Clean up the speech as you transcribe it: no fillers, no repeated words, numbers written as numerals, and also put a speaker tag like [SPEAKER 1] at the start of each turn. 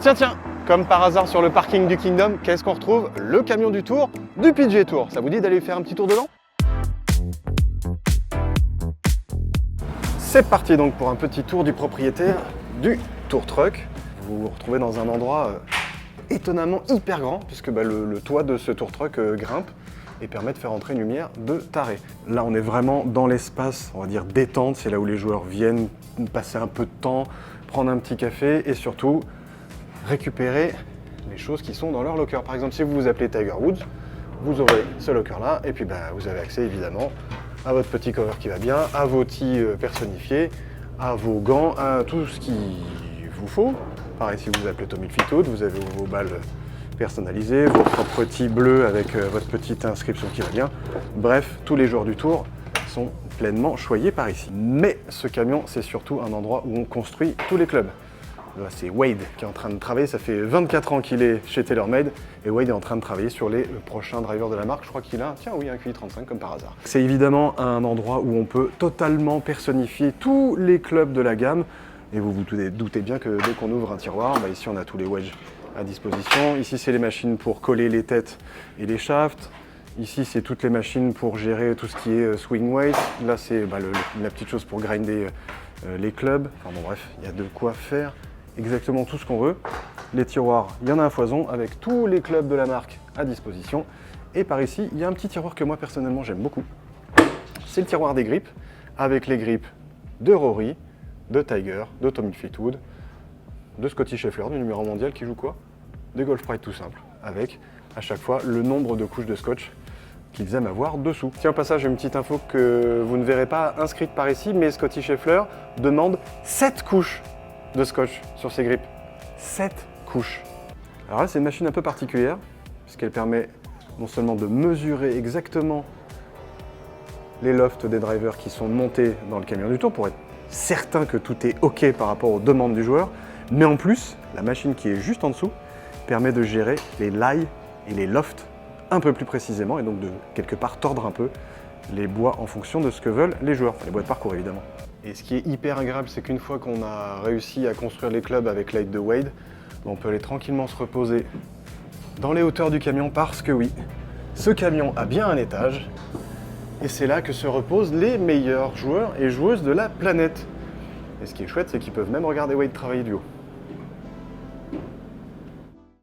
[SPEAKER 1] Tiens, comme par hasard sur le parking du Kingdom, qu'est-ce qu'on retrouve? Le camion du Tour, du PGA Tour. Ça vous dit d'aller faire un petit tour dedans? C'est parti donc pour un petit tour du propriétaire du Tour Truck. Vous vous retrouvez dans un endroit étonnamment hyper grand, puisque le toit de ce Tour Truck grimpe et permet de faire entrer une lumière de taré. Là, on est vraiment dans l'espace, on va dire détente. C'est là où les joueurs viennent passer un peu de temps, prendre un petit café et surtout récupérer les choses qui sont dans leur locker. Par exemple, si vous vous appelez Tiger Woods, vous aurez ce locker-là et puis vous avez accès évidemment à votre petit cover qui va bien, à vos tees personnifiés, à vos gants, à tout ce qu'il vous faut. Pareil, si vous vous appelez Tommy Fleetwood, vous avez vos balles personnalisées, vos propres tees bleus avec votre petite inscription qui va bien. Bref, tous les joueurs du Tour sont pleinement choyés par ici. Mais ce camion, c'est surtout un endroit où on construit tous les clubs. Là, c'est Wade qui est en train de travailler, ça fait 24 ans qu'il est chez TaylorMade et Wade est en train de travailler sur les prochains drivers de la marque. Je crois qu'il a un QI35 comme par hasard. C'est évidemment un endroit où on peut totalement personnifier tous les clubs de la gamme et vous vous doutez bien que dès qu'on ouvre un tiroir, ici on a tous les wedges à disposition. Ici c'est les machines pour coller les têtes et les shafts. Ici c'est toutes les machines pour gérer tout ce qui est swing weight. Là c'est la petite chose pour grinder les clubs. Enfin bon bref, il y a de quoi faire exactement tout ce qu'on veut. Les tiroirs, il y en a à foison avec tous les clubs de la marque à disposition. Et par ici, il y a un petit tiroir que moi personnellement j'aime beaucoup. C'est le tiroir des grips, avec les grips de Rory, de Tiger, de Tommy Fleetwood, de Scotty Scheffler, du numéro mondial qui joue quoi? Des Golf Pride tout simple, avec à chaque fois le nombre de couches de scotch qu'ils aiment avoir dessous. Tiens, au passage, une petite info que vous ne verrez pas inscrite par ici, mais Scotty Scheffler demande 7 couches de scotch sur ses grips. 7 couches. Alors là, c'est une machine un peu particulière, puisqu'elle permet non seulement de mesurer exactement les lofts des drivers qui sont montés dans le camion du Tour pour être certain que tout est OK par rapport aux demandes du joueur, mais en plus, la machine qui est juste en dessous permet de gérer les lies et les lofts un peu plus précisément et donc de quelque part tordre un peu les bois en fonction de ce que veulent les joueurs, enfin les bois de parcours évidemment. Et ce qui est hyper agréable, c'est qu'une fois qu'on a réussi à construire les clubs avec l'aide de Wade, on peut aller tranquillement se reposer dans les hauteurs du camion parce que oui, ce camion a bien un étage et c'est là que se reposent les meilleurs joueurs et joueuses de la planète. Et ce qui est chouette, c'est qu'ils peuvent même regarder Wade travailler du haut.